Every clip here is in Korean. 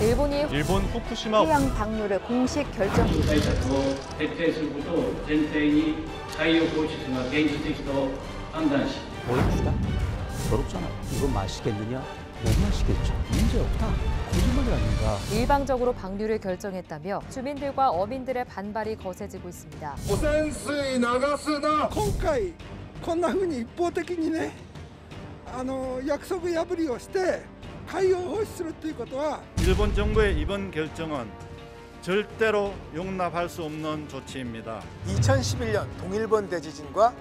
일본이 일본 후쿠시마 해양 방류를 공식 결정. 対策を徹底することを前提に海洋放出が現実的と判断し 오염수다. 더럽잖아. 이거 마시겠느냐? 못 마시겠죠. 문제 없다. 거짓말이 아닌가. 일방적으로 방류를 결정했다며 주민들과 어민들의 반발이 거세지고 있습니다. 汚染水流すな。今回こんな風に一方的にね、約束破りをして海洋放出するということは 일본 정부의 이번 결정은 절대로 용납할 수 없는 조치입니다. 2011년 동일본 대지진과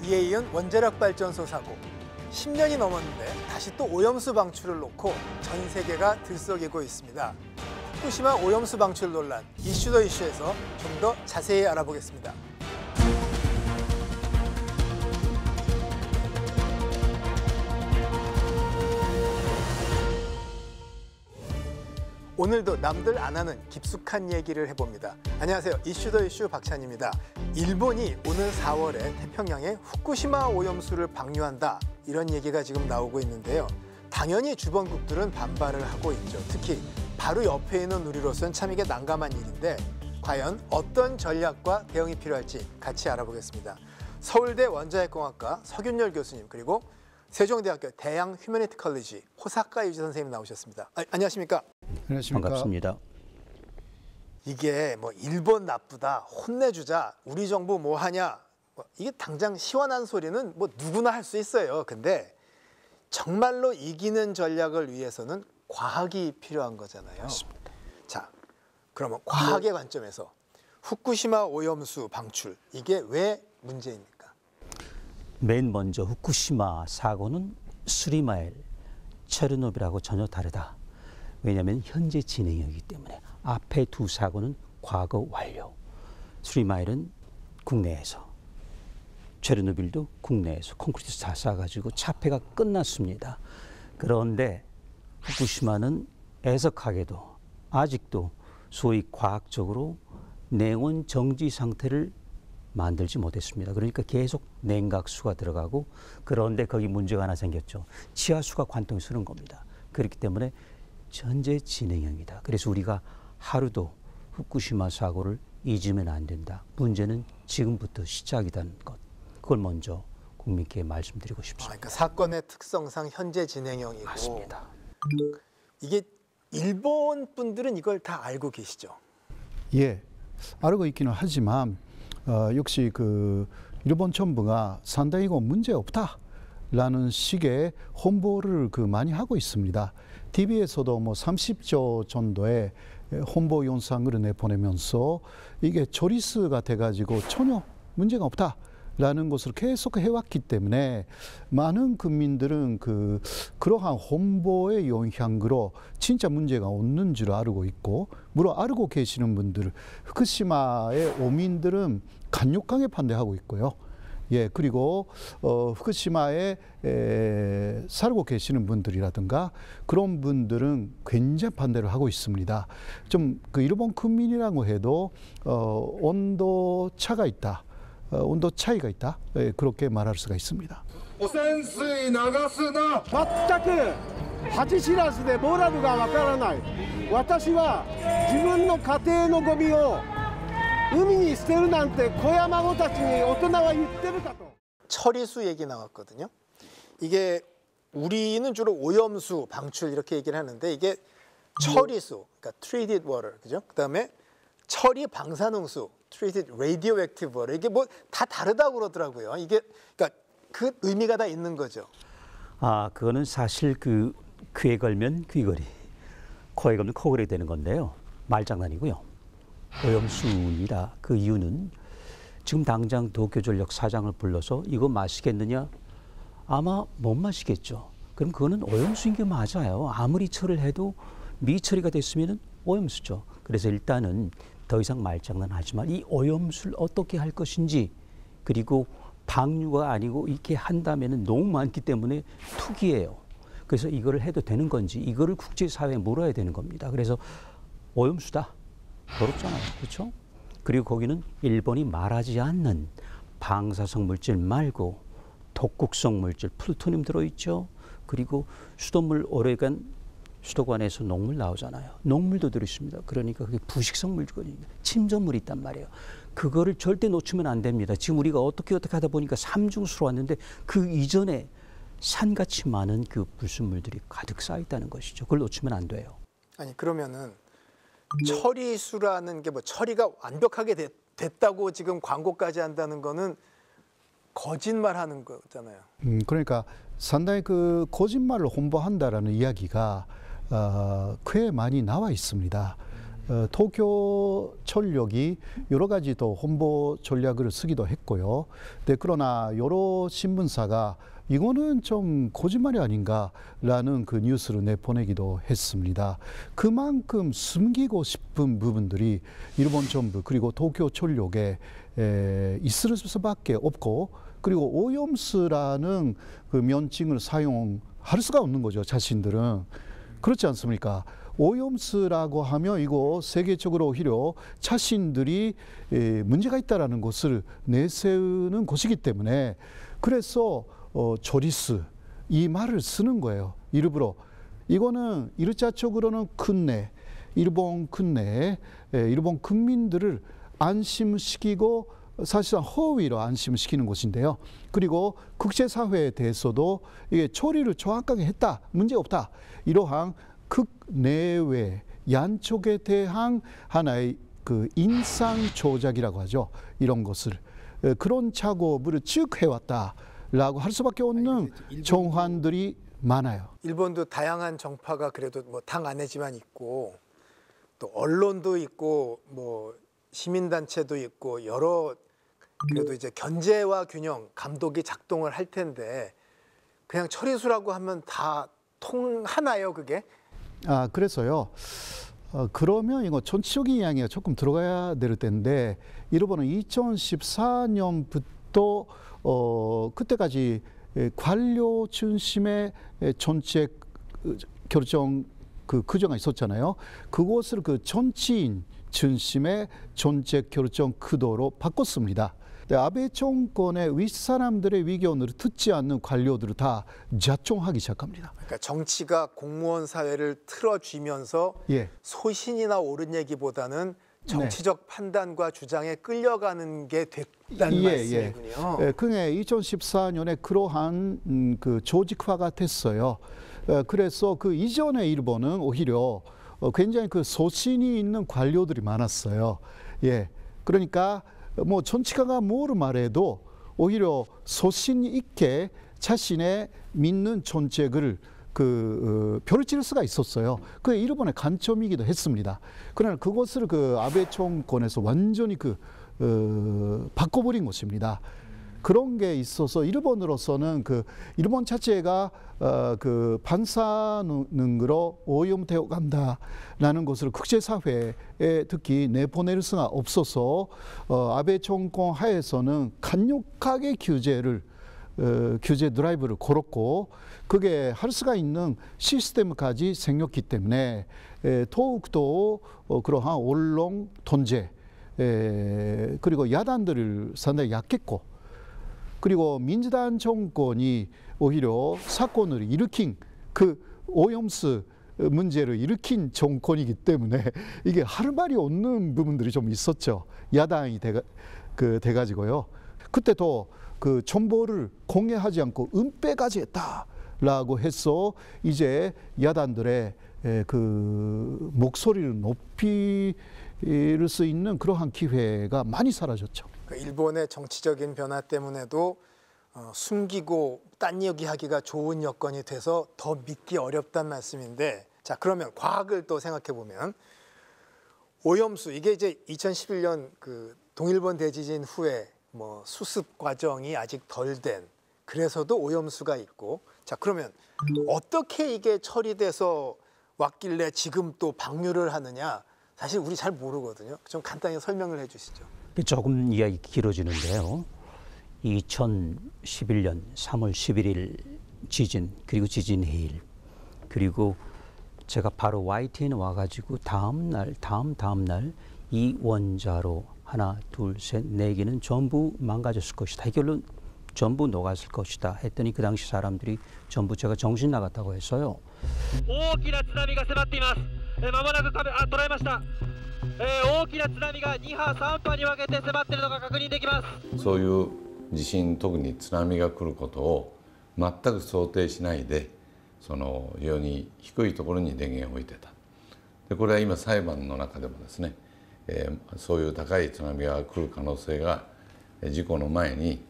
이에 이은 원자력 발전소 사고 10년이 넘었는데 다시 또 오염수 방출을 놓고 전 세계가 들썩이고 있습니다. 후쿠시마 오염수 방출 논란 이슈 더 이슈에서 좀 더 자세히 알아보겠습니다. 오늘도 남들 안 하는 깊숙한 얘기를 해봅니다. 안녕하세요. 이슈 더 이슈 박찬입니다. 일본이 오는 4월에 태평양에 후쿠시마 오염수를 방류한다. 이런 얘기가 지금 나오고 있는데요. 당연히 주변국들은 반발을 하고 있죠. 특히 바로 옆에 있는 우리로서는 참 이게 난감한 일인데 과연 어떤 전략과 대응이 필요할지 같이 알아보겠습니다. 서울대 원자핵공학과 서균열 교수님 그리고 세종대학교 대양 휴머니티 컬리지 호사카 유지 선생님 나오셨습니다. 안녕하십니까? 안녕하십니까? 반갑습니다. 이게 뭐 일본 나쁘다, 혼내주자, 우리 정부 뭐 하냐, 이게 당장 시원한 소리는 뭐 누구나 할 수 있어요. 근데 정말로 이기는 전략을 위해서는 과학이 필요한 거잖아요. 맞습니다. 자, 그러면 과학의 관점에서 후쿠시마 오염수 방출 이게 왜 문제입니까? 맨 먼저 후쿠시마 사고는 스리마일, 체르노빌하고 전혀 다르다. 왜냐하면 현재 진행형이기 때문에 앞에 두 사고는 과거 완료. 스리마일은 국내에서, 체르노빌도 국내에서 콘크리트 다 쏴가지고 차폐가 끝났습니다. 그런데 후쿠시마는 애석하게도 아직도 소위 과학적으로 냉온 정지 상태를 만들지 못했습니다. 그러니까 계속 냉각수가 들어가고 그런데 거기 문제가 하나 생겼죠. 지하수가 관통이 쓰는 겁니다. 그렇기 때문에 현재 진행형이다. 그래서 우리가 하루도 후쿠시마 사고를 잊으면 안 된다. 문제는 지금부터 시작이라는 것. 그걸 먼저 국민께 말씀드리고 싶습니다. 그러니까 사건의 특성상 현재 진행형이고. 맞습니다. 이게 일본 분들은 이걸 다 알고 계시죠? 예, 알고 있기는 하지만 역시 그 일본 정부가 상당히 이거 문제 없다라는 식의 홍보를 많이 하고 있습니다. TV에서도 뭐 30조 정도의 홍보 영상을 내보내면서 이게 조리스가 돼가지고 전혀 문제가 없다라는 것을 계속 해왔기 때문에 많은 국민들은 그러한 홍보의 영향으로 진짜 문제가 없는 줄 알고 있고, 물론 알고 계시는 분들, 후쿠시마의 오민들은 강력하게 반대하고 있고요. 예, 그리고 후쿠시마에 살고 계시는 분들이라든가 그런 분들은 굉장히 반대를 하고 있습니다. 좀 일본 국민이라고 해도 온도 차가 있다, 온도 차이가 있다, 예, 그렇게 말할 수가 있습니다. 汚染水流すな。全く恥知らずでモラルがわからない。私は自分の家庭のゴミを海に捨てるなんて子や孫たちに大人は言ってるかと。 처리수 얘기 나왔거든요. 이게 우리는 주로 오염수 방출 이렇게 얘기를 하는데 이게 처리수, 그러니까 treated water, 그죠? 그다음에 처리 방사능수, treated radioactive water, 이게 뭐 다 다르다고 그러더라고요. 이게 그러니까 그 의미가 다 있는 거죠. 아, 그거는 사실 귀에 걸면 귀걸이, 코에 걸면 코걸이 되는 건데요. 말장난이고요. 오염수입니다. 그 이유는 지금 당장 도쿄전력 사장을 불러서 이거 마시겠느냐? 아마 못 마시겠죠. 그럼 그거는 오염수인 게 맞아요. 아무리 처리를 해도 미처리가 됐으면 오염수죠. 그래서 일단은 더 이상 말장난 하지만 이 오염수를 어떻게 할 것인지, 그리고 방류가 아니고 이렇게 한다면 너무 많기 때문에 투기예요. 그래서 이거를 해도 되는 건지 이거를 국제사회에 물어야 되는 겁니다. 그래서 오염수다. 더럽잖아요. 그렇죠? 그리고 거기는 일본이 말하지 않는 방사성 물질 말고 독극성 물질, 플루토늄 들어있죠. 그리고 수돗물 오래간 수도관에서 녹물 나오잖아요. 녹물도 들어있습니다. 그러니까 그게 부식성 물질거든요. 침전물이 있단 말이에요. 그거를 절대 놓치면 안 됩니다. 지금 우리가 어떻게 하다 보니까 삼중수로 왔는데 그 이전에 산같이 많은 그 불순물들이 가득 쌓여 있다는 것이죠. 그걸 놓치면 안 돼요. 아니 그러면은 처리수라는 게 뭐 처리가 완벽하게 됐다고 지금 광고까지 한다는 거는 거짓말하는 거잖아요. 그러니까 상당히 그 거짓말을 홍보한다라는 이야기가 꽤 많이 나와 있습니다. 도쿄철력이 여러 가지 또 홍보 전략을 쓰기도 했고요. 네, 그러나 여러 신문사가 이거는 좀 거짓말이 아닌가라는 그 뉴스를 내보내기도 했습니다. 그만큼 숨기고 싶은 부분들이 일본 정부 그리고 도쿄철력에 있을 수밖에 없고, 그리고 오염수라는 그 명칭을 사용할 수가 없는 거죠. 자신들은. 그렇지 않습니까? 오염수라고 하면 이거 세계적으로 오히려 자신들이 문제가 있다라는 것을 내세우는 것이기 때문에, 그래서 조리수 이 말을 쓰는 거예요. 일부러. 이거는 일차적으로는 일본 국내에 일본 국민들을 안심시키고 사실상 허위로 안심시키는 것인데요. 그리고 국제사회에 대해서도 이게 처리를 정확하게 했다, 문제없다, 이러한 극내외 양쪽에 대한 하나의 그 인상 조작이라고 하죠. 이런 것을 그런 작업을 쭉 해왔다라고 할 수밖에 없는 정황들이 많아요. 일본도 다양한 정파가 그래도 뭐 당 안에지만 있고, 또 언론도 있고, 뭐 시민단체도 있고, 여러 그래도 이제 견제와 균형, 감독이 작동을 할 텐데 그냥 처리수라고 하면 다 통하나요, 그게? 그래서요. 그러면 이거 전체적인 이야기가 조금 들어가야 될 텐데, 일본은 2014년부터 그때까지 관료 중심의 정책 결정 규정가 있었잖아요. 그것을 그 정치인 중심의 정책 결정 구도로 바꿨습니다. 아베 정권의 윗사람들의 의견을 듣지 않는 관료들을 다 자청하기 시작합니다. 그러니까 정치가 공무원 사회를 틀어쥐면서 소신이나 옳은 얘기보다는 정치적 판단과 주장에 끌려가는 게 됐다는 말씀이군요. 그게 2014년에 그러한 그 조직화가 됐어요. 그래서 그 이전에 일본은 오히려 굉장히 그 소신이 있는 관료들이 많았어요. 그러니까 뭐 정치가가 뭘 말해도 오히려 소신 있게 자신의 믿는 정책을 별을 찌를 수가 있었어요. 그게 일본의 간점이기도 했습니다. 그러나 그것을 그 아베 정권에서 완전히 바꿔버린 것입니다. 그런 게 있어서 일본으로서는 일본 자체가 반사능으로 오염되어 간다라는 것을 국제사회에 특히 내보낼 수가 없어서 아베 정권 하에서는 강력하게 규제 드라이브를 걸었고, 그게 할 수가 있는 시스템까지 생겼기 때문에 더욱더 그러한 언론 통제 그리고 야단들을 상당히 약했고, 그리고 민주당 정권이 오히려 사건을 일으킨 오염수 문제를 일으킨 정권이기 때문에 이게 할 말이 없는 부분들이 좀 있었죠. 야당이 돼가지고요. 그때도 정보를 공개하지 않고 은폐까지 했다라고 해서 이제 야당들의 목소리를 높일 수 있는 그러한 기회가 많이 사라졌죠. 일본의 정치적인 변화 때문에도 숨기고 딴 얘기하기가 좋은 여건이 돼서 더 믿기 어렵다는 말씀인데, 자 그러면 과학을 또 생각해 보면 오염수, 이게 이제 2011년 동일본 대지진 후에 뭐 수습 과정이 아직 덜 된, 그래서도 오염수가 있고, 자 그러면 어떻게 이게 처리돼서 왔길래 지금 또 방류를 하느냐, 사실 우리 잘 모르거든요. 좀 간단히 설명을 해주시죠. 조금 이야기 길어지는데요. 2011년 3월 11일 지진, 그리고 지진 해일, 그리고 제가 바로 YTN에 와가지고 다음 날 이 원자로 하나, 둘, 셋, 네 개는 전부 망가졌을 것이다. 결론 전부 녹았을 것이다 했더니 그 당시 사람들이 전부 제가 정신 나갔다고 했어요. 大きな津波が迫っています。まもなく捉えました。大きな津波が2波3波に分けて迫っているのが確認できます。そういう地震、特に津波が来ることを全く想定しないで、その非常に低いところに電源を置いてた。でこれは今裁判の中でもですね、そういう高い津波が来る可能性が事故の前に、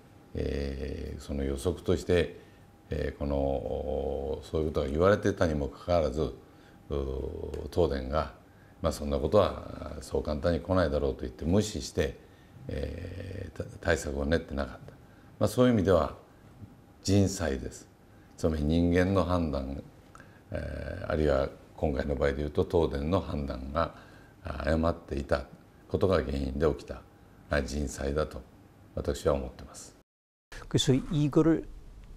その予測として、そういうことが言われていたにもかかわらず東電が、そんなことはそう簡単に来ないだろうと言って無視して、対策を練ってなかった、そういう意味では人災です。つまり人間の判断、あるいは今回の場合でいうと東電の判断が誤っていたことが原因で起きた人災だと私は思っています。 그래서 이거를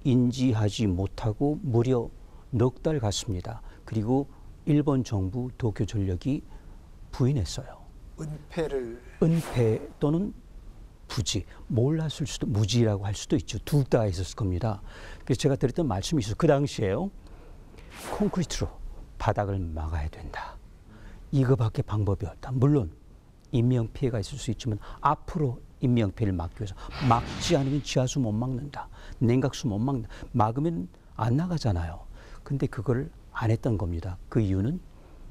인지하지 못하고 무려 넉 달 갔습니다. 그리고 일본 정부 도쿄전력이 부인했어요. 은폐 또는 부지, 몰랐을 수도, 무지라고 할 수도 있죠. 둘 다 있었을 겁니다. 그래서 제가 드렸던 말씀이 있어요. 그 당시에요. 콘크리트로 바닥을 막아야 된다. 이거밖에 방법이 없다. 물론 인명피해가 있을 수 있지만 앞으로 인명피해를 막기 위해서 막지 않으면 지하수 못 막는다. 냉각수 못 막는다. 막으면 안 나가잖아요. 근데 그걸 안 했던 겁니다. 그 이유는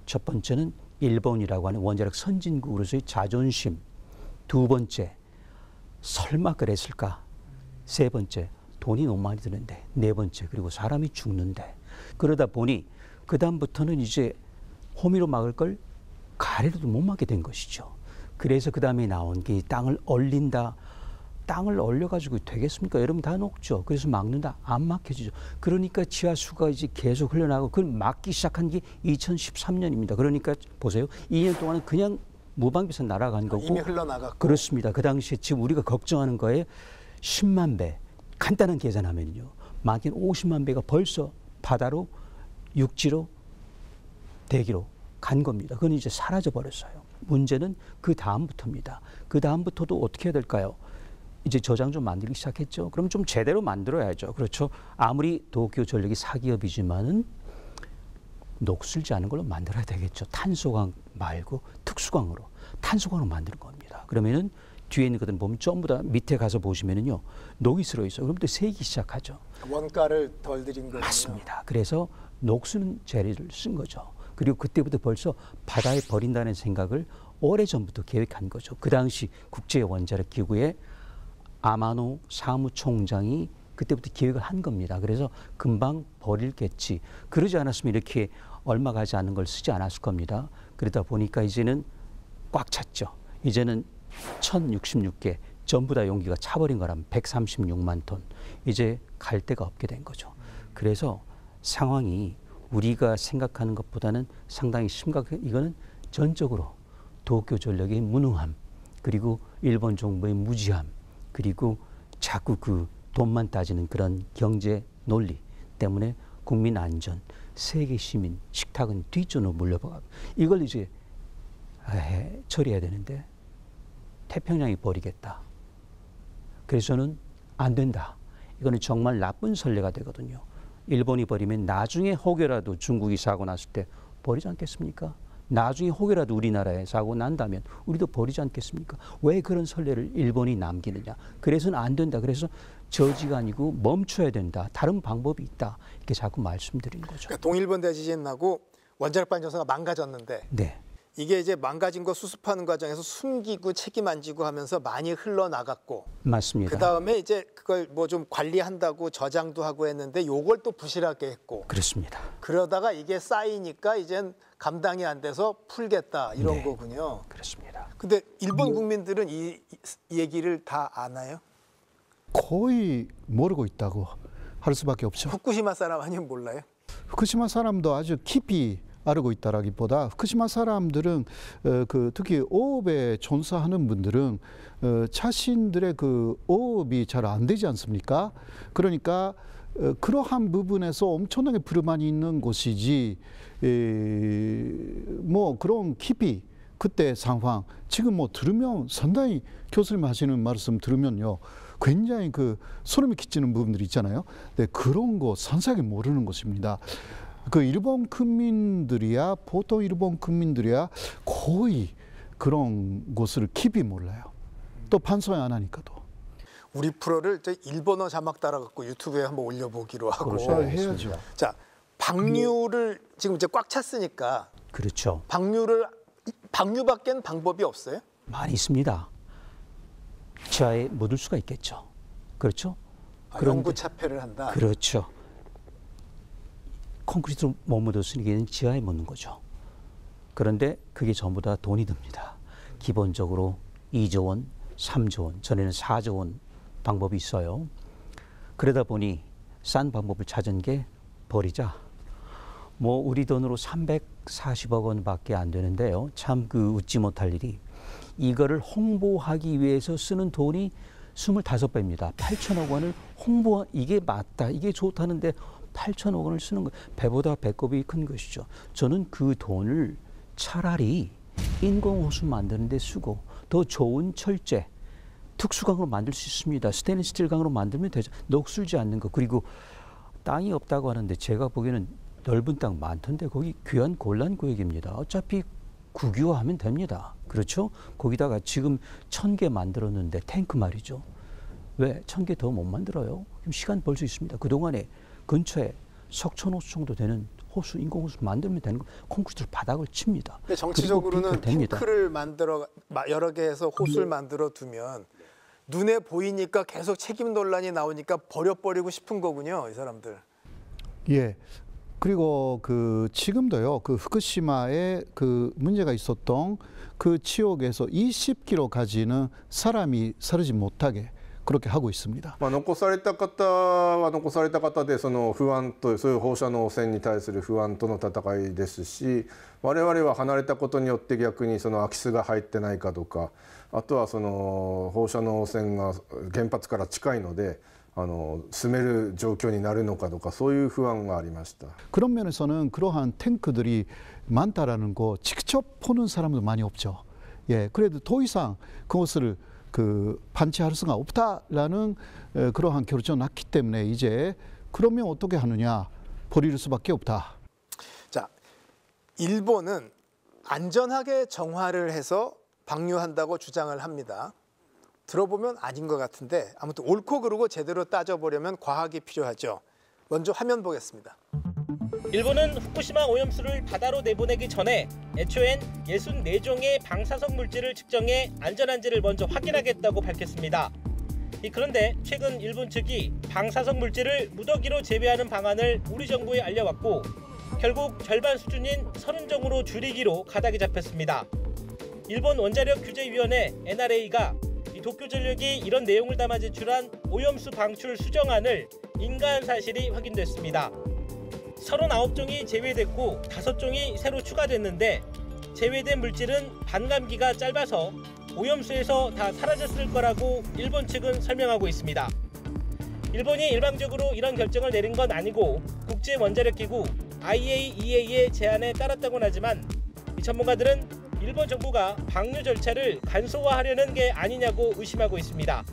첫 번째는 일본이라고 하는 원자력 선진국으로서의 자존심. 두 번째, 설마 그랬을까? 세 번째, 돈이 너무 많이 드는데. 네 번째, 그리고 사람이 죽는데. 그러다 보니 그 다음부터는 이제 호미로 막을 걸 가래로도 못 막게 된 것이죠. 그래서 그 다음에 나온 게 땅을 얼린다. 땅을 얼려가지고 되겠습니까? 여러분 다 녹죠. 그래서 막는다. 안 막혀지죠. 그러니까 지하수가 이제 계속 흘러나가고 그걸 막기 시작한 게 2013년입니다. 그러니까 보세요. 2년 동안은 그냥 무방비에서 날아간 거고. 이미 흘러나갔고. 그렇습니다. 그 당시에 지금 우리가 걱정하는 거에 10만 배. 간단한 계산하면요. 많게는 50만 배가 벌써 바다로 육지로 대기로 간 겁니다. 그건 이제 사라져 버렸어요. 문제는 그 다음부터입니다. 그 다음부터도 어떻게 해야 될까요? 이제 저장 좀 만들기 시작했죠. 그럼 좀 제대로 만들어야죠. 그렇죠. 아무리 도쿄전력이 사기업이지만은 녹슬지 않은 걸로 만들어야 되겠죠. 탄소광 말고 특수광으로. 탄소광으로 만드는 겁니다. 그러면은 뒤에 있는 것들은 보면 전부 다 밑에 가서 보시면은요. 녹이 슬어 있어요. 그럼 또 새기 시작하죠. 원가를 덜 들인 거군요. 맞습니다. 그래서 녹슬은 재료를 쓴 거죠. 그리고 그때부터 벌써 바다에 버린다는 생각을 오래전부터 계획한 거죠. 그 당시 국제원자력기구의 아마노 사무총장이 그때부터 계획을 한 겁니다. 그래서 금방 버릴겠지. 그러지 않았으면 이렇게 얼마 가지 않는 걸 쓰지 않았을 겁니다. 그러다 보니까 이제는 꽉 찼죠. 이제는 1066개 전부 다 용기가 차버린 거라면 136만 톤. 이제 갈 데가 없게 된 거죠. 그래서 상황이 우리가 생각하는 것보다는 상당히 심각해. 이거는 전적으로 도쿄전력의 무능함, 그리고 일본 정부의 무지함, 그리고 자꾸 그 돈만 따지는 그런 경제 논리 때문에 국민 안전, 세계 시민, 식탁은 뒷전으로 물려버가. 이걸 이제 처리해야 되는데 태평양이 버리겠다. 그래서 저는 안 된다. 이거는 정말 나쁜 선례가 되거든요. 일본이 버리면 나중에 혹여라도 중국이 사고 났을 때 버리지 않겠습니까? 나중에 혹여라도 우리나라에 사고 난다면 우리도 버리지 않겠습니까? 왜 그런 선례를 일본이 남기느냐? 그래서는 안 된다. 그래서 저지가 아니고 멈춰야 된다. 다른 방법이 있다. 이렇게 자꾸 말씀드리는 거죠. 그러니까 동일본 대지진 나고 원자력 발전소가 망가졌는데 네. 이게 이제 망가진 거 수습하는 과정에서 숨기고 책임 안 지고 하면서 많이 흘러나갔고 맞습니다. 그다음에 이제 그걸 뭐 좀 관리한다고 저장도 하고 했는데 요걸 또 부실하게 했고 그렇습니다. 그러다가 이게 쌓이니까 이젠 감당이 안 돼서 풀겠다 이런 네. 거군요. 그렇습니다. 근데 일본 국민들은 이 얘기를 다 아나요? 거의 모르고 있다고 할 수밖에 없죠. 후쿠시마 사람 아니면 몰라요? 후쿠시마 사람도 아주 깊이 알고 있다라기보다 후쿠시마 사람들은 특히 어업에 종사하는 분들은 자신들의 그 어업이 잘 안 되지 않습니까? 그러니까 그러한 부분에서 엄청나게 불만이 있는 곳이지 뭐 그런 깊이 그때 상황 지금 뭐 들으면 상당히 교수님 하시는 말씀 들으면요 굉장히 그 소름이 끼치는 부분들이 있잖아요. 네, 그런 거 선사하게 모르는 것입니다. 그 일본 국민들이야 보통 일본 국민들이야 거의 그런 것을 깊이 몰라요. 또 방송 안 하니까도. 우리 프로를 일본어 자막 따라갖고 유튜브에 한번 올려보기로 하고. 그렇죠. 해야죠. 자, 방류를 지금 이제 꽉 찼으니까. 그렇죠. 방류밖엔 방법이 없어요? 많이 있습니다. 지하에 묻을 수가 있겠죠. 그렇죠? 영구 차폐를 한다. 그렇죠. 콘크리트로 못 묻었으니 지하에 묻는 거죠. 그런데 그게 전부 다 돈이 듭니다. 기본적으로 2조 원, 3조 원, 전에는 4조 원 방법이 있어요. 그러다 보니 싼 방법을 찾은 게 버리자. 뭐 우리 돈으로 340억 원밖에 안 되는데요. 참 그 웃지 못할 일이 이거를 홍보하기 위해서 쓰는 돈이 25배입니다. 8천억 원을 이게 맞다, 이게 좋다는데 8천억 원을 쓰는 거, 배보다 배꼽이 큰 것이죠. 저는 그 돈을 차라리 인공호수 만드는 데 쓰고 더 좋은 철제, 특수강으로 만들 수 있습니다. 스테인리스 스틸 강으로 만들면 되죠. 녹슬지 않는 거. 그리고 땅이 없다고 하는데 제가 보기에는 넓은 땅 많던데 거기 귀한 곤란구역입니다. 어차피 국유화하면 됩니다. 그렇죠? 거기다가 지금 1000개 만들었는데 탱크 말이죠. 왜 1000개 더 못 만들어요? 그럼 시간 벌 수 있습니다. 그동안에 근처에 석천호수 정도 되는 호수, 인공호수 만들면 되는 거, 콘크리트로 바닥을 칩니다. 근데 정치적으로는 탱크를 여러 개 해서 호수를 만들어 두면 눈에 보이니까 계속 책임 논란이 나오니까 버려버리고 싶은 거군요, 이 사람들. 예. 그리고 그 지금도요, 그 후쿠시마에 그 문제가 있었던 그 지역에서 20km까지는 사람이 사르지 못하게 그렇게 하고 있습니다. 残された方は残された方でその不安とそういう放射能汚染に対する不安との戦いですし、我々は離れたことによって逆にその空き巣が入ってないかとか、あとはその放射能汚染が原発から近いので。 住める状況になるのかとかそういう不安がありました. 그런 면에서는 그러한 탱크들이 많다라는 거 직접 보는 사람도 많이 없죠. 예, 그래도 더 이상 그것을 반치할 수가 없다라는 그러한 결정을 났기 때문에 이제 그러면 어떻게 하느냐, 버릴 수밖에 없다. 자, 일본은 안전하게 정화를 해서 방류한다고 주장을 합니다. 들어보면 아닌 것 같은데 아무튼 옳고 그르고 제대로 따져보려면 과학이 필요하죠. 먼저 화면 보겠습니다. 일본은 후쿠시마 오염수를 바다로 내보내기 전에 애초엔 64종의 방사성 물질을 측정해 안전한지를 먼저 확인하겠다고 밝혔습니다. 그런데 최근 일본 측이 방사성 물질을 무더기로 재배하는 방안을 우리 정부에 알려왔고 결국 절반 수준인 30종으로 줄이기로 가닥이 잡혔습니다. 일본 원자력규제위원회 NRA가 도쿄전력이 이런 내용을 담아 제출한 오염수 방출 수정안을 인가한 사실이 확인됐습니다. 39종이 제외됐고 5종이 새로 추가됐는데 제외된 물질은 반감기가 짧아서 오염수에서 다 사라졌을 거라고 일본 측은 설명하고 있습니다. 일본이 일방적으로 이런 결정을 내린 건 아니고 국제원자력기구 IAEA의 제안에 따랐다고는 하지만 이 전문가들은 일본 정부가 방류 절차를 간소화하려는 게 아니냐고 의심하고 있습니다.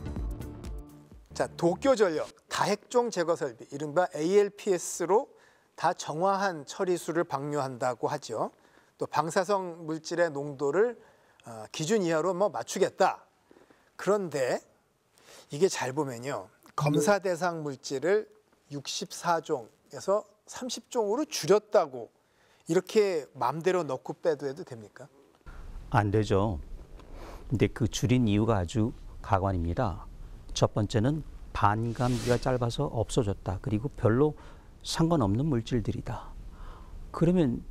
자, 도쿄전력 다핵종 제거 설비, 이른바 ALPS로 다 정화한 처리수를 방류한다고 하죠. 또 방사성 물질의 농도를 기준 이하로 맞추겠다. 그런데 이게 잘 보면요, 검사 대상 물질을 64종에서 30종으로 줄였다고 이렇게 마음대로 넣고 빼도 해도 됩니까? 안 되죠. 근데 그 줄인 이유가 아주 가관입니다. 첫 번째는 반감기가 짧아서 없어졌다. 그리고 별로 상관없는 물질들이다. 그러면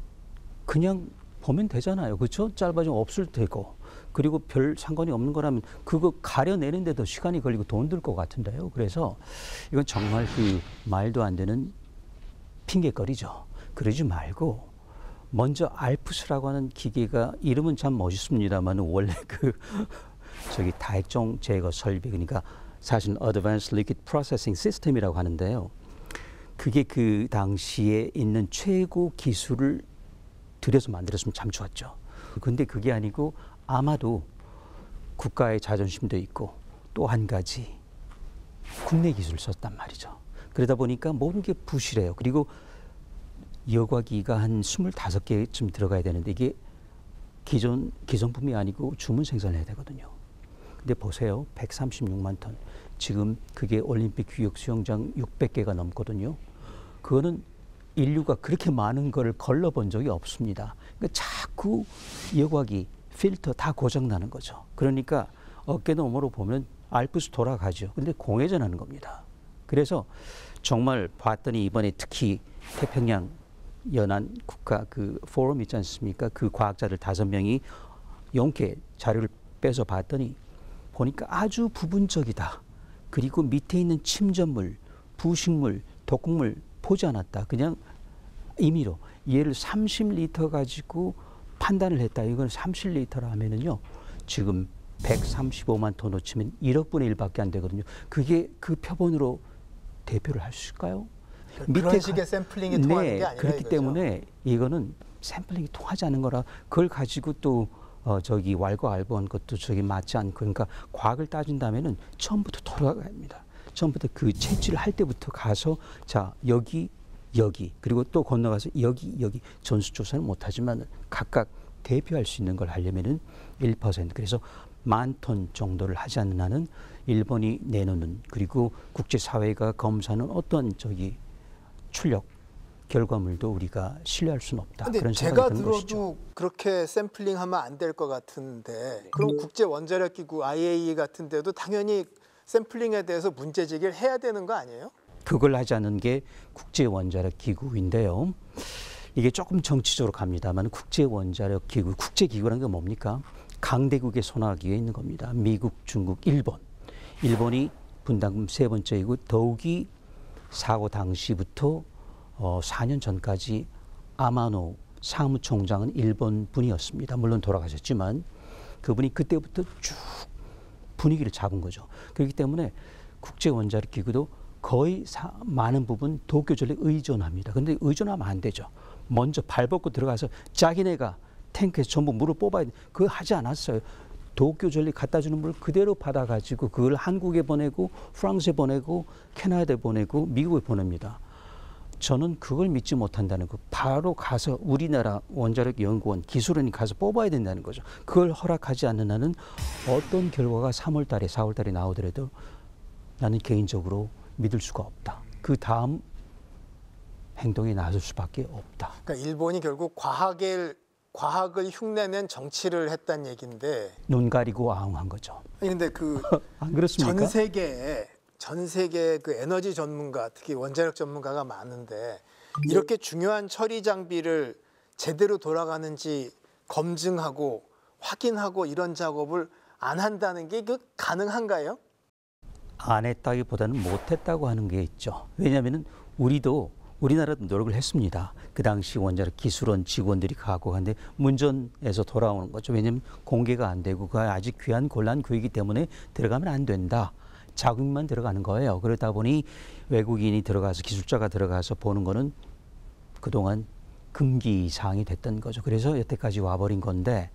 그냥 보면 되잖아요. 그렇죠? 짧아지면 없을 테고. 그리고 별 상관이 없는 거라면 그거 가려내는데도 시간이 걸리고 돈 들 것 같은데요. 그래서 이건 정말 그 말도 안 되는 핑계거리죠. 그러지 말고 먼저 알프스라고 하는 기계가 이름은 참 멋있습니다만 원래 다핵종 제거 설비, 그러니까 사실은 Advanced Liquid Processing System이라고 하는데요. 그게 그 당시에 있는 최고 기술을 들여서 만들었으면 참 좋았죠. 근데 그게 아니고 아마도 국가의 자존심도 있고 또 한 가지 국내 기술을 썼단 말이죠. 그러다 보니까 모든 게 부실해요. 그리고 여과기가 한 25개쯤 들어가야 되는데 이게 기존품이 아니고 주문 생산을 해야 되거든요. 근데 보세요. 136만 톤. 지금 그게 올림픽 규격 수영장 600개가 넘거든요. 그거는 인류가 그렇게 많은 걸 걸러본 적이 없습니다. 그러니까 자꾸 여과기, 필터 다 고장나는 거죠. 그러니까 어깨너머로 보면 알프스 돌아가죠. 근데 공회전하는 겁니다. 그래서 정말 봤더니 이번에 특히 태평양 연안 국가 그 포럼 있지 않습니까? 그 과학자들 5명이 용케 자료를 빼서 봤더니 보니까 아주 부분적이다. 그리고 밑에 있는 침전물, 부식물, 독극물 보지 않았다. 그냥 임의로 얘를 30리터 가지고 판단을 했다. 이건 30리터라 하면은요. 지금 135만 톤 놓치면 1억 분의 1밖에 안 되거든요. 그게 그 표본으로 대표를 할 수 있을까요? 그런 식의 샘플링이 통하는 게 아니라 그렇기 이거죠. 때문에 이거는 샘플링이 통하지 않는 거라 그걸 가지고 또 저기 왈과 알보한 것도 저기 맞지 않고 그러니까 과학을 따진다면은 처음부터 돌아가야 합니다. 처음부터 그 채취를 할 때부터 가서 자 여기 그리고 또 건너가서 여기 전수조사는 못하지만 각각 대표할 수 있는 걸 하려면은 1% 그래서 10,000톤 정도를 하지 않는 한은 일본이 내놓는 그리고 국제사회가 검사하는 어떤 저기 출력 결과물도 우리가 신뢰할 수는 없다. 근데 그런 제가 생각이 드는 들어도 것이죠. 그렇게 샘플링하면 안 될 것 같은데 그럼 국제 원자력 기구 IAEA 같은 데도 당연히 샘플링에 대해서 문제 제기를 해야 되는 거 아니에요? 그걸 하지 않는 게 국제 원자력 기구인데요. 이게 조금 정치적으로 갑니다만 국제 원자력 기구, 국제 기구라는 게 뭡니까? 강대국의 손아귀 위에 있는 겁니다. 미국, 중국, 일본. 일본이 분담금 3번째이고 더욱이 사고 당시부터 4년 전까지 아마노 사무총장은 일본 분이었습니다. 물론 돌아가셨지만 그분이 그때부터 쭉 분위기를 잡은 거죠. 그렇기 때문에 국제 원자력 기구도 거의 많은 부분 도쿄전력에 의존합니다. 그런데 의존하면 안 되죠. 먼저 발 벗고 들어가서 자기네가 탱크에서 전부 물을 뽑아야 돼. 그거 하지 않았어요. 도쿄전력 갖다 주는 물을 그대로 받아가지고 그걸 한국에 보내고 프랑스에 보내고 캐나다에 보내고 미국에 보냅니다. 저는 그걸 믿지 못한다는 거. 바로 가서 우리나라 원자력 연구원 기술원이 가서 뽑아야 된다는 거죠. 그걸 허락하지 않는 한은 어떤 결과가 3월 달에 4월 달에 나오더라도 나는 개인적으로 믿을 수가 없다. 그 다음 행동에 나설 수밖에 없다. 그러니까 일본이 결국 과학을 흉내낸 정치를 했다는 얘기인데 눈 가리고 아웅한 거죠. 아니 근데 그 안 그렇습니까? 전 세계 그 에너지 전문가, 특히 원자력 전문가가 많은데 이렇게 중요한 처리 장비를 제대로 돌아가는지 검증하고 확인하고 이런 작업을 안 한다는 게 가능한가요? 안 했다기보다는 못했다고 하는 게 있죠. 왜냐하면 우리나라도 노력을 했습니다. 그 당시 원자력 기술원 직원들이 가고 하는데 문전에서 돌아오는 거죠. 왜냐하면 공개가 안 되고 그 아직 귀한 곤란 교육이기 때문에 들어가면 안 된다. 자국민만 들어가는 거예요. 그러다 보니 외국인이 들어가서 기술자가 들어가서 보는 거는 그동안 금기 사항이 됐던 거죠. 그래서 여태까지 와버린 건데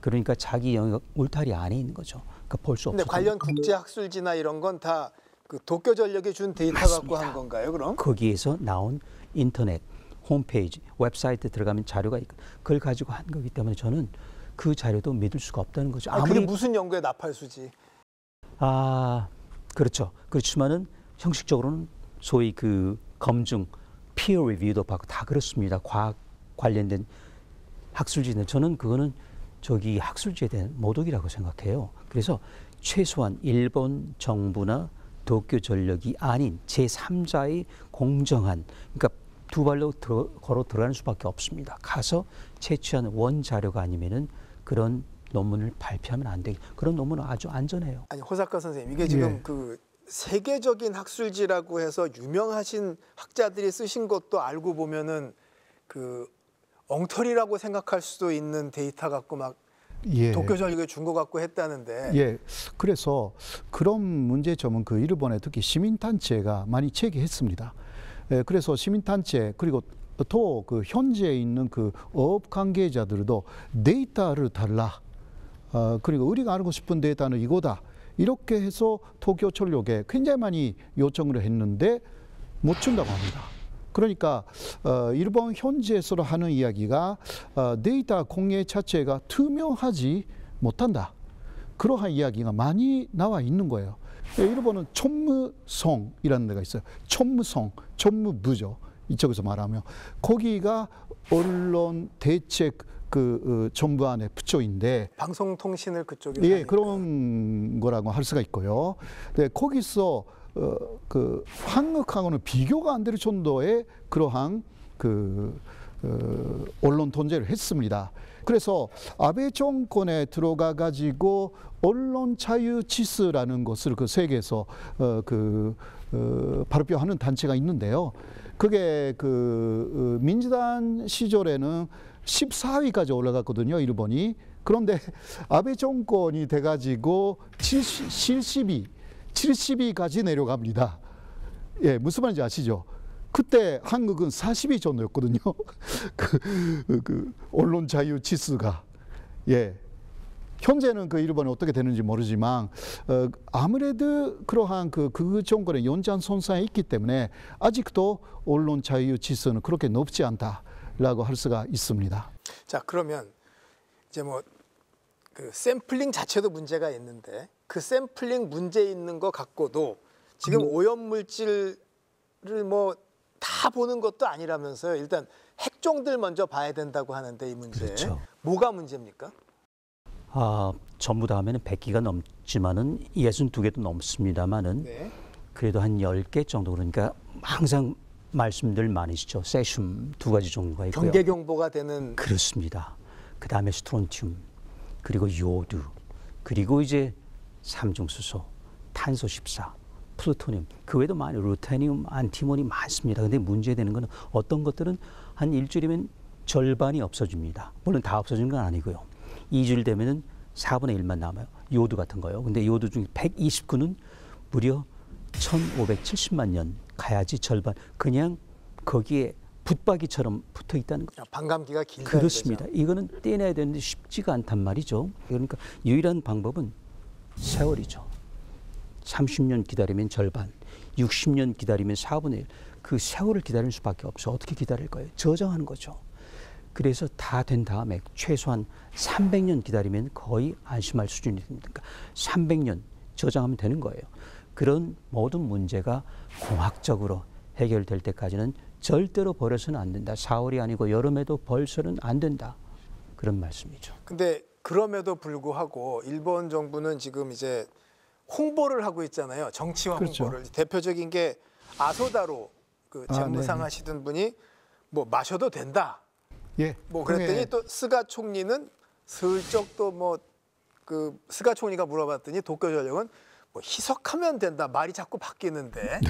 그러니까 자기 영역 울타리 안에 있는 거죠. 그러니까 볼 수 없어요. 근데 관련 국제 학술지나 이런 건 다 그 도쿄전력이 준 데이터 갖고 한 건가요, 그럼? 거기에서 나온 인터넷 홈페이지, 웹사이트에 들어가면 자료가 있고 그걸 가지고 한 거기 때문에 저는 그 자료도 믿을 수가 없다는 거죠. 그게 무슨 연구의 나팔수지? 그렇죠. 그렇지만은 형식적으로는 소위 그 검증, peer review도 받고 다 그렇습니다. 과학 관련된 학술지는 저는 그거는 저기 학술지에 대한 모독이라고 생각해요. 그래서 최소한 일본 정부나 도쿄전력이 아닌 제3자의 공정한 그러니까 두 발로 걸어 들어가는 수밖에 없습니다. 가서 채취한 원자료가 아니면은 그런 논문을 발표하면 안 되고 그런 논문은 아주 안전해요. 아니 호사카 선생님 이게 지금 그 세계적인 학술지라고 해서 유명하신 학자들이 쓰신 것도 알고 보면은 그 엉터리라고 생각할 수도 있는 데이터 갖고 막 도쿄전력에 준 것 같고 했다는데. 그래서 그런 문제점은 그 일본에 특히 시민단체가 많이 제기했습니다. 그래서 시민단체 그리고 또 그 현재 있는 그 어업 관계자들도 데이터를 달라. 그리고 우리가 알고 싶은 데이터는 이거다. 이렇게 해서 도쿄전력에 굉장히 많이 요청을 했는데 못 준다고 합니다. 그러니까 일본 현지에서 하는 이야기가 데이터 공개 자체가 투명하지 못한다. 그러한 이야기가 많이 나와 있는 거예요. 일본은 촌무성이라는 데가 있어요. 촌무성, 촌무부죠. 이쪽에서 말하면 거기가 언론 대책 정부안의 부처인데 방송통신을 그쪽에 예 그런 거라고 할 수가 있고요. 네, 거기서 한국하고는 비교가 안 될 정도의 그러한 언론 통제를 했습니다. 그래서 아베 정권에 들어가 가지고 언론 자유 지수라는 것을 그 세계에서 발표하는 단체가 있는데요. 그게 민주당 시절에는 14위까지 올라갔거든요, 일본이. 그런데 아베 정권이 돼가지고 70위까지 내려갑니다. 예, 무슨 말인지 아시죠? 그때 한국은 40위 정도였거든요. 언론 자유 지수가. 예. 현재는 일본이 어떻게 되는지 모르지만 아무래도 그러한 그 정권의 연장선상에 있기 때문에 아직도 언론 자유 지수는 그렇게 높지 않다라고 할 수가 있습니다. 자, 그러면 이제 샘플링 자체도 문제가 있는데 그 샘플링 문제 있는 거 갖고도 지금 오염물질을 다 보는 것도 아니라면서요. 일단 핵종들 먼저 봐야 된다고 하는데 이 문제. 그렇죠. 뭐가 문제입니까? 전부 다 하면 100기가 넘지만은 62개도 넘습니다만은 네. 그래도 한 10개 정도 그러니까 항상 말씀들 많으시죠. 세슘 2가지 종류가 있고요. 경계 경보가 되는 그렇습니다. 그 다음에 스트론튬 그리고 요드 그리고 이제 삼중수소, 탄소 14, 플루토늄 그 외에도 많이 루테늄, 안티몬이 많습니다. 근데 문제되는 거는 어떤 것들은 한 일주일이면 절반이 없어집니다. 물론 다 없어지는 건 아니고요. 2주일 되면은 4분의 1만 남아요. 요드 같은 거요. 근데 요드 중에 129는 무려 1570만 년 가야지 절반 그냥 거기에 붙박이처럼 붙어 있다는 거죠. 반감기가 길다. 그렇습니다. 이거는 떼내야 되는데 쉽지가 않단 말이죠. 그러니까 유일한 방법은 세월이죠. 30년 기다리면 절반, 60년 기다리면 4분의 1. 그 세월을 기다릴 수밖에 없어. 어떻게 기다릴 거예요? 저장하는 거죠. 그래서 다 된 다음에 최소한 300년 기다리면 거의 안심할 수준이 됩니다. 그러니까 300년 저장하면 되는 거예요. 그런 모든 문제가 공학적으로 해결될 때까지는 절대로 버려서는 안 된다. 4월이 아니고 여름에도 벌서는 안 된다. 그런 말씀이죠. 근데 그럼에도 불구하고 일본 정부는 지금 이제 홍보를 하고 있잖아요. 정치화 그렇죠. 홍보를. 대표적인 게 아소다로 재무상 하시던 분이 마셔도 된다. 예. 그랬더니 또 스가 총리는 슬쩍 또 스가 총리가 물어봤더니 도쿄전력은 희석하면 된다. 말이 자꾸 바뀌는데.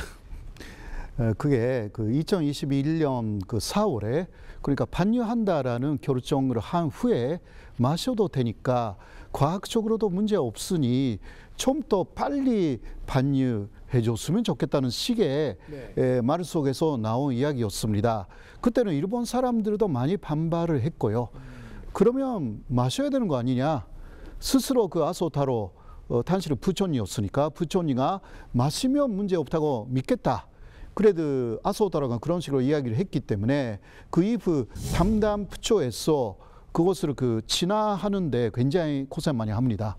그게 2021년 4월에 그러니까 반류한다라는 결정을 한 후에 마셔도 되니까 과학적으로도 문제 없으니 좀 더 빨리 반류해 줬으면 좋겠다는 식의 말 속에서 나온 이야기였습니다. 그때는 일본 사람들도 많이 반발을 했고요. 그러면 마셔야 되는 거 아니냐. 스스로 아소타로 탄실의 부총리였으니까 부총리가 마시면 문제 없다고 믿겠다. 그래도 아소타로가 그런 식으로 이야기를 했기 때문에 그 이후 담당 부처에서 그것을 진화하는데 굉장히 고생 많이 합니다.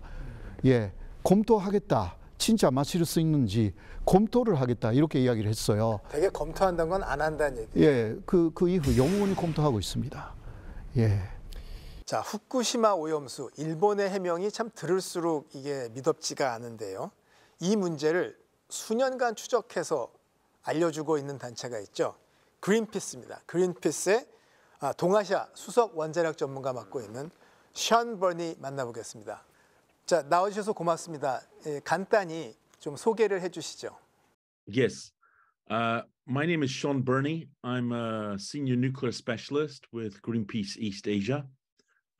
예, 검토하겠다. 진짜 마실 수 있는지 검토를 하겠다. 이렇게 이야기를 했어요. 되게 검토한다는 건 안 한다는 얘기예요. 예, 그 이후 영원히 검토하고 있습니다. 예. 자, 후쿠시마 오염수 일본의 해명이 참 들을수록 이게 미덥지가 않은데요. 이 문제를 수년간 추적해서 알려주고 있는 단체가 있죠. 그린피스입니다. 그린피스의 동아시아 수석 원자력 전문가 맡고 있는 션 버니 만나보겠습니다. 자, 나와주셔서 고맙습니다. 간단히 좀 소개를 해주시죠. Yes. My name is Sean Burney. I'm a senior nuclear specialist with Greenpeace East Asia,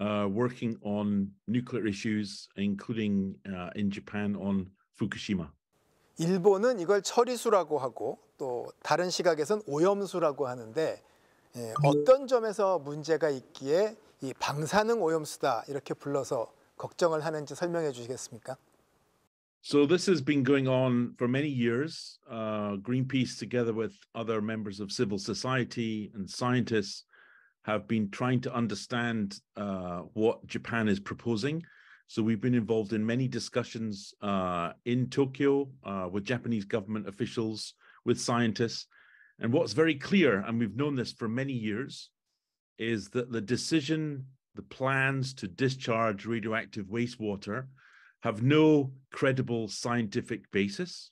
working on nuclear issues, including in Japan on Fukushima. 일본은 이걸 처리수라고 하고 또 다른 시각에선 오염수라고 하는데 어떤 점에서 문제가 있기에 이 방사능 오염수다 이렇게 불러서 걱정을 하는지 설명해 주시겠습니까? So this has been going on for many years. Greenpeace, together with other members of civil society and scientists, have been trying to understand what Japan is proposing. So we've been involved in many discussions in Tokyo with Japanese government officials, with scientists. And what's very clear, and we've known this for many years, is that the decision, the plans to discharge radioactive wastewater have no credible scientific basis.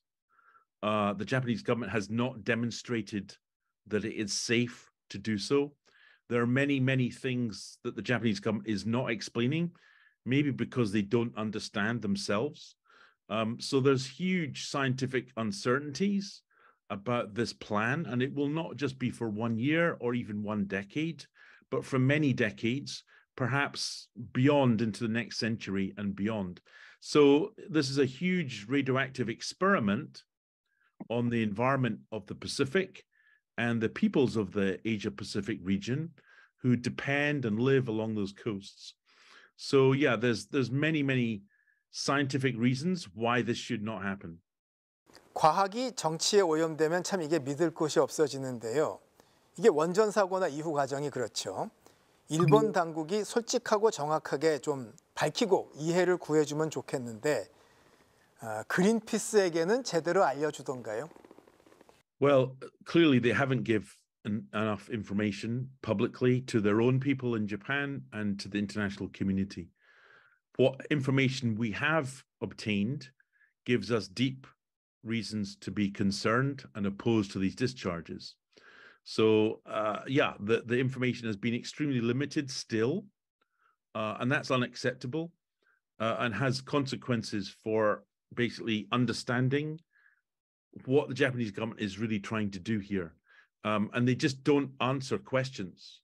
The Japanese government has not demonstrated that it is safe to do so. There are many, many things that the Japanese government is not explaining, maybe because they don't understand themselves. So there's huge scientific uncertainties about this plan, and it will not just be for 1 year or even 1 decade, but for many decades, perhaps beyond into the next century and beyond. So this is a huge radioactive experiment on the environment of the Pacific and the peoples of the Asia-Pacific region who depend and live along those coasts. So yeah, there's many, many scientific reasons why this should not happen. 과학이 정치에 오염되면 참 이게 믿을 곳이 없어지는데요. 이게 원전 사고나 이후 과정이 그렇죠. 일본 당국이 솔직하고 정확하게 좀 밝히고 이해를 구해주면 좋겠는데 그린피스에게는 제대로 알려주던가요? Well, clearly they haven't given enough information publicly to their own people in Japan and to the international community. What information we have obtained gives us deep reasons to be concerned and opposed to these discharges. So yeah, the information has been extremely limited still, and that's unacceptable and has consequences for basically understanding what the Japanese government is really trying to do here. And they just don't answer questions.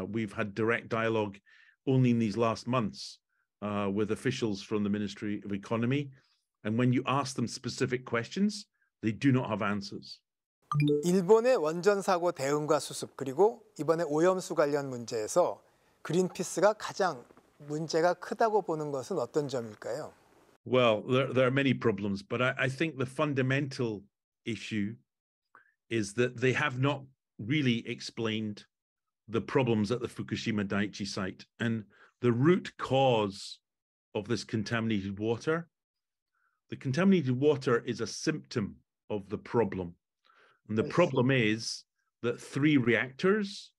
We've had direct dialogue only in these last months with officials from the Ministry of Economy. And when you ask them specific questions, they do not have answers. 일본의 원전 사고 대응과 수습 그리고 이번에 오염수 관련 문제에서 그린피스가 가장 문제가 크다고 보는 것은 어떤 점일까요? Well, there are many problems, but I think the fundamental issue is that they have not really explained the problems at the Fukushima Daiichi site and the root cause of this contaminated water. The contaminated water is a symptom of the problem. And the problem is that 3 reactors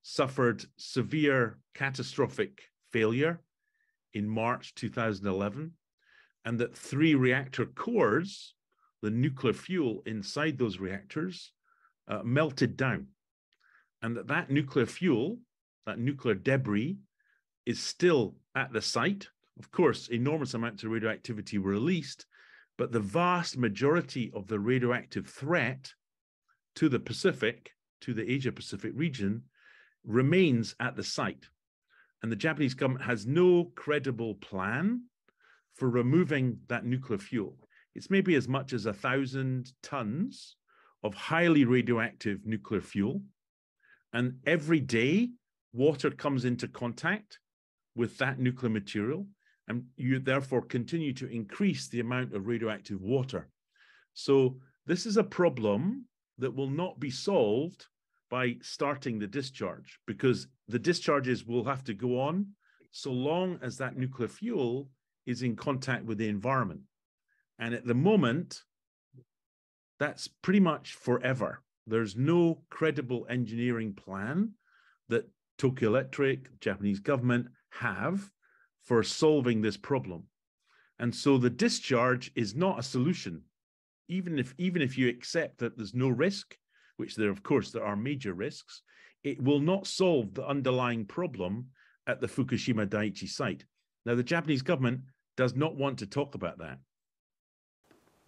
suffered severe catastrophic failure in March 2011, and that 3 reactor cores, the nuclear fuel inside those reactors, melted down. And that nuclear fuel, that nuclear debris, is still at the site. Of course, enormous amounts of radioactivity were released, but the vast majority of the radioactive threat to the Pacific, to the Asia-Pacific region, remains at the site. And the Japanese government has no credible plan for removing that nuclear fuel. It's maybe as much as 1,000 tons of highly radioactive nuclear fuel. And every day, water comes into contact with that nuclear material, and you therefore continue to increase the amount of radioactive water. So this is a problem that will not be solved by starting the discharge, because the discharges will have to go on so long as that nuclear fuel is in contact with the environment. And at the moment, that's pretty much forever. There's no credible engineering plan that Tokyo Electric, Japanese government, have for solving this problem. And so the discharge is not a solution. Even if you accept that there's no risk, which there, of course, there are major risks, it will not solve the underlying problem at the Fukushima Daiichi site. Now, the Japanese government does not want to talk about that.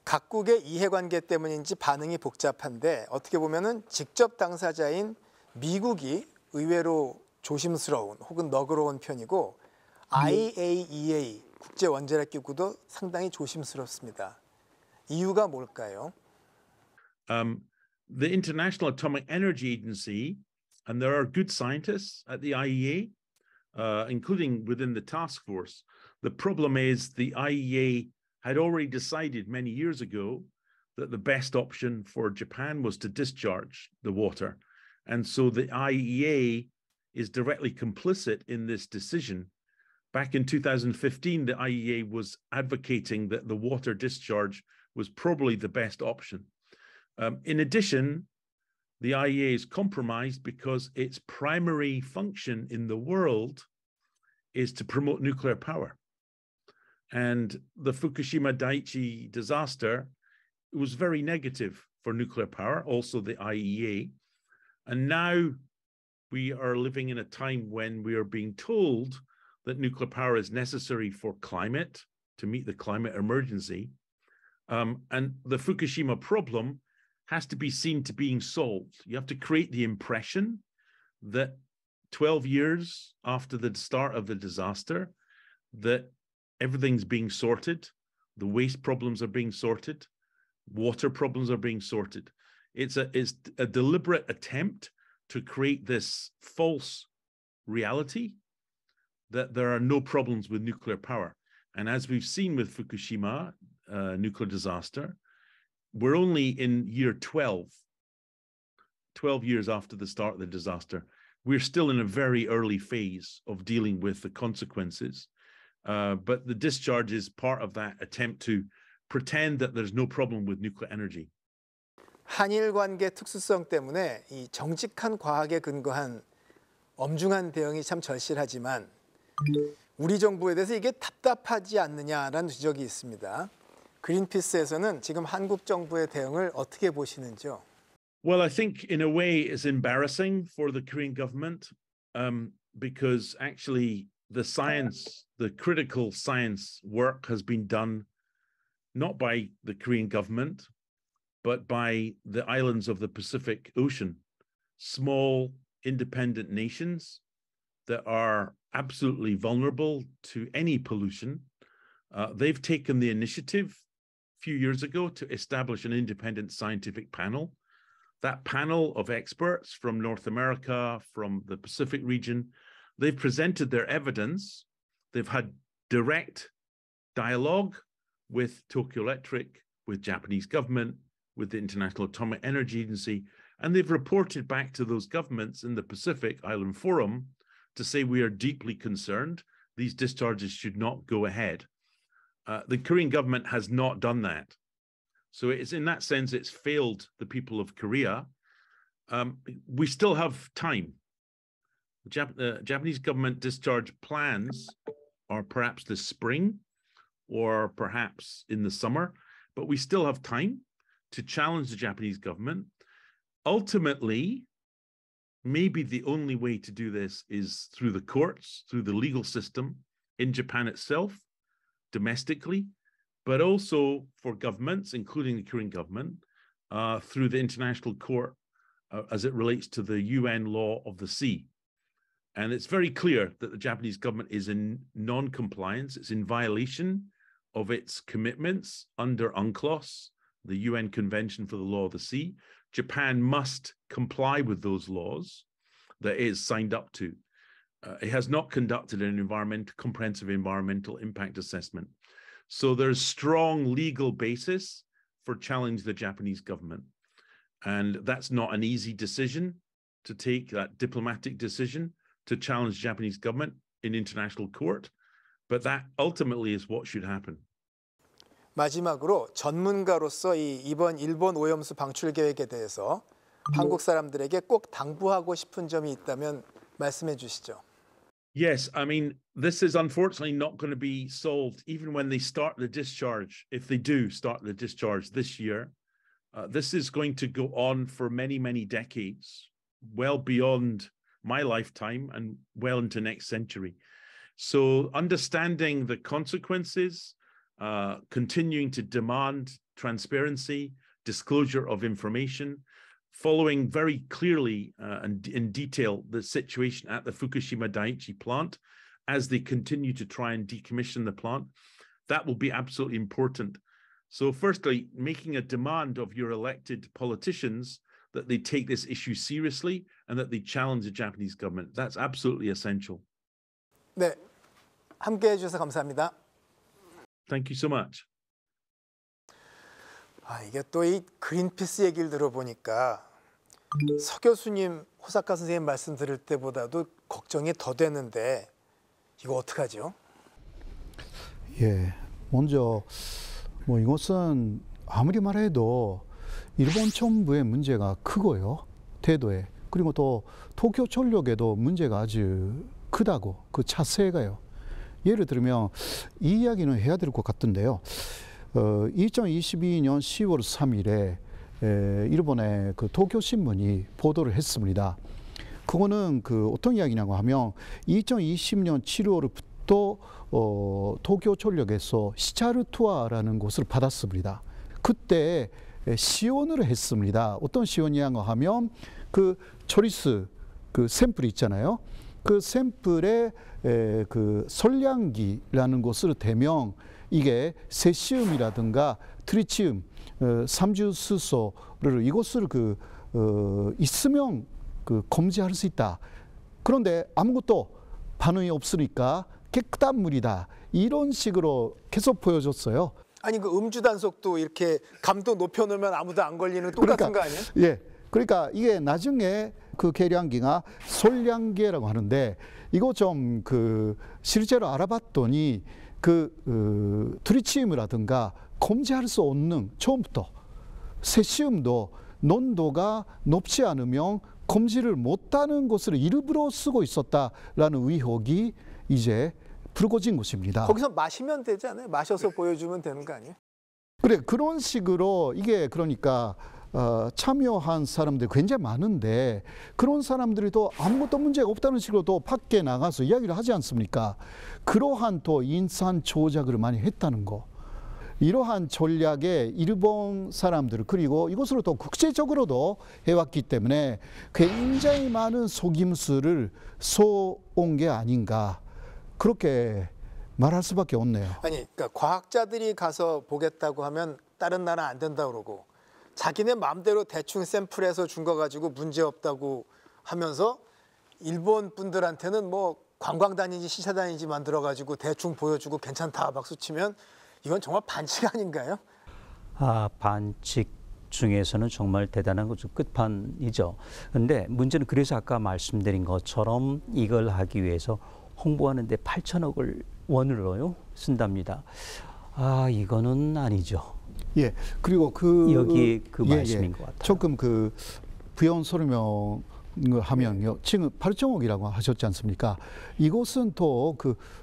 각국의 이해관계 때문인지 반응이 복잡한데 어떻게 보면은 직접 당사자인 미국이 의외로 조심스러운 혹은 너그러운 편이고 IAEA 국제원자력기구도 상당히 조심스럽습니다. 이유가 뭘까요? The International Atomic Energy Agency, and there are good scientists at the IAEA, including within the task force. The problem is the IAEA had already decided many years ago that the best option for Japan was to discharge the water. And so the IEA is directly complicit in this decision. Back in 2015, the IEA was advocating that the water discharge was probably the best option. In addition, the IEA is compromised because its primary function in the world is to promote nuclear power. And the Fukushima Daiichi disaster was very negative for nuclear power, also the IEA. And now we are living in a time when we are being told that nuclear power is necessary for climate, to meet the climate emergency. And the Fukushima problem has to be seen to being solved. You have to create the impression that 12 years after the start of the disaster, that everything's being sorted, the waste problems are being sorted, water problems are being sorted. It's a deliberate attempt to create this false reality that there are no problems with nuclear power. And as we've seen with Fukushima nuclear disaster, we're only in year 12 years after the start of the disaster. We're still in a very early phase of dealing with the consequences. But the discharge is part of that attempt to pretend that there's no problem with nuclear energy. 한일 관계 특수성 때문에 이 정직한 과학에 근거한 엄중한 대응이 참 절실하지만 우리 정부에 대해서 이게 답답하지 않느냐라는 지적이 있습니다. 그린피스에서는 지금 한국 정부의 대응을 어떻게 보시는지요? Well, I think in a way it's embarrassing for the Korean government because actually the science, the critical science work has been done not by the Korean government, but by the islands of the Pacific Ocean, small independent nations that are absolutely vulnerable to any pollution. They've taken the initiative a few years ago to establish an independent scientific panel. That panel of experts from North America, from the Pacific region, they've presented their evidence. They've had direct dialogue with Tokyo Electric, with Japanese government, with the International Atomic Energy Agency, and they've reported back to those governments in the Pacific Island Forum to say we are deeply concerned. These discharges should not go ahead. The Korean government has not done that. So it's in that sense, it's failed the people of Korea. We still have time. The Japanese government discharge plans are perhaps this spring or perhaps in the summer, but we still have time to challenge the Japanese government. Ultimately, maybe the only way to do this is through the courts, through the legal system in Japan itself, domestically, but also for governments, including the Korean government, through the International Court as it relates to the UN law of the sea. And it's very clear that the Japanese government is in non-compliance. It's in violation of its commitments under UNCLOS, the UN Convention for the Law of the Sea. Japan must comply with those laws that it is signed up to. It has not conducted an comprehensive environmental impact assessment. So there's strong legal basis for challenging the Japanese government. And that's not an easy decision to take, that diplomatic decision to challenge the Japanese government in international court. But that ultimately is what should happen. 마지막으로 전문가로서 이번 일본 오염수 방출 계획에 대해서 한국 사람들에게 꼭 당부하고 싶은 점이 있다면 말씀해 주시죠. Yes, I mean, this is unfortunately not going to be solved even when they start the discharge. If they do start the discharge this year, this is going to go on for many, many decades, well beyond my lifetime and well into next century. So understanding the consequences, continuing to demand transparency, disclosure of information, following very clearly and in detail the situation at the Fukushima Daiichi plant as they continue to try and decommission the plant, that will be absolutely important. So firstly, making a demand of your elected politicians that they take this issue seriously and that they challenge the Japanese government. That's absolutely essential. 네, 함께해 주셔서 감사합니다. Thank you so much. 이게 또 이 그린피스 얘기를 들어보니까 서 교수님, 호사카 선생님 말씀 들을 때보다도 걱정이 더 되는데 이거 어떡하죠? 예, 먼저 뭐 이것은 아무리 말해도 일본 정부의 문제가 크고요, 태도에. 그리고 또 도쿄전력에도 문제가 아주 크다고, 그 자세가요. 예를 들면 이 이야기는 해야 될 것 같은데요. 2022년 10월 3일에 일본의 그 도쿄신문이 보도를 했습니다. 그거는 그 어떤 이야기냐고 하면 2020년 7월부터 도쿄전력에서 시차르 투어라는 곳을 받았습니다. 그때 시연을 했습니다. 어떤 시연이냐고 하면 그 초리스 그 샘플 있잖아요. 그 샘플에 그 선량기라는 것을 대명 이게 세시움이라든가 트리치움, 삼주수소를 이것을 있으면 검지할 수 있다. 그런데 아무것도 반응이 없으니까 깨끗한 물이다. 이런 식으로 계속 보여줬어요. 아니 그 음주 단속도 이렇게 감도 높여놓으면 아무도 안 걸리는 똑같은 거 아니에요? 예. 그러니까 이게 나중에 그 계량기가 솔량계라고 하는데 이거 좀 실제로 알아봤더니 트리치움이라든가 검지할 수 없는 처음부터 세시움도 농도가 높지 않으면 검지를 못하는 것을 일부러 쓰고 있었다라는 의혹이 이제 불거진 것입니다. 거기서 마시면 되지 않아요? 마셔서 보여주면 되는 거 아니에요? 그래, 그런 식으로 이게 그러니까 참여한 사람들이 굉장히 많은데 그런 사람들이 또 아무것도 문제가 없다는 식으로 또 밖에 나가서 이야기를 하지 않습니까? 그러한 또 인산 조작을 많이 했다는 거. 이러한 전략에 일본 사람들 그리고 이것으로 또 국제적으로도 해왔기 때문에 굉장히 많은 속임수를 쏘온 게 아닌가 그렇게 말할 수밖에 없네요. 아니, 그러니까 과학자들이 가서 보겠다고 하면 다른 나라 안 된다 그러고 자기네 마음대로 대충 샘플해서 준 거 가지고 문제 없다고 하면서 일본 분들한테는 뭐 관광 다니지 시차 다니지 만들어 가지고 대충 보여주고 괜찮다 박수 치면 이건 정말 반칙 아닌가요? 반칙 중에서는 정말 대단한 거죠. 끝판이죠. 그런데 문제는 그래서 아까 말씀드린 것처럼 이걸 하기 위해서 홍보하는데 8천억 원을 쓴답니다. 이거는 아니죠. 예, 그리고 여기 말씀인 것 같아요. 조금 부연 설명을 하면요. 지금 8.5억이라고 하셨지 않습니까? 이것은 또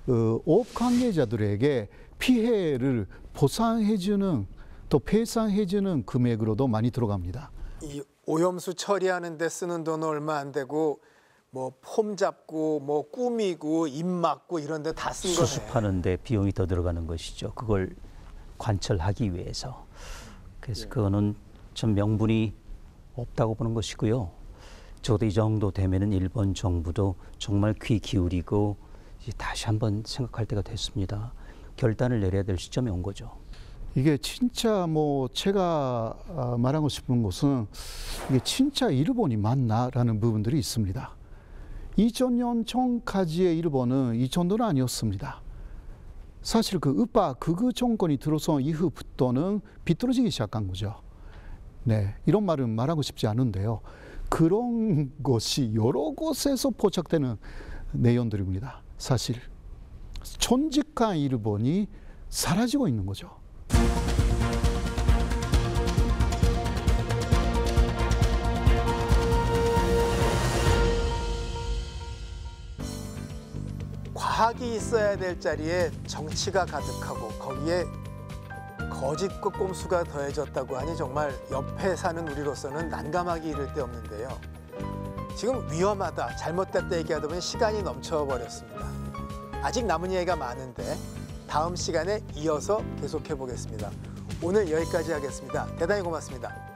업 관계자들에게 피해를 보상해주는 또 배상해주는 금액으로도 많이 들어갑니다. 이 오염수 처리하는 데 쓰는 돈은 얼마 안 되고 뭐 폼 잡고 뭐 꾸미고 입 막고 이런 데 다 쓴 거네. 수습하는 데 비용이 더 들어가는 것이죠. 그걸 관철하기 위해서. 그래서 그거는 좀 명분이 없다고 보는 것이고요. 적어도 이 정도 되면은 일본 정부도 정말 귀 기울이고 이제 다시 한번 생각할 때가 됐습니다. 결단을 내려야 될 시점이 온 거죠. 이게 진짜 제가 말하고 싶은 것은 이게 진짜 일본이 맞나라는 부분들이 있습니다. 2000년 전까지의 일본은 이 정도는 아니었습니다. 사실 극우 정권이 들어선 이후부터는 비뚤어지기 시작한 거죠. 네, 이런 말은 말하고 싶지 않은데요. 그런 것이 여러 곳에서 포착되는 내용들입니다. 사실 존직한 일본이 사라지고 있는 거죠. 과학이 있어야 될 자리에 정치가 가득하고 거기에 거짓과 꼼수가 더해졌다고 하니 정말 옆에 사는 우리로서는 난감하기 이를 데 없는데요. 지금 위험하다, 잘못됐다 얘기하다 보니 시간이 넘쳐버렸습니다. 아직 남은 얘기가 많은데 다음 시간에 이어서 계속해 보겠습니다. 오늘 여기까지 하겠습니다. 대단히 고맙습니다.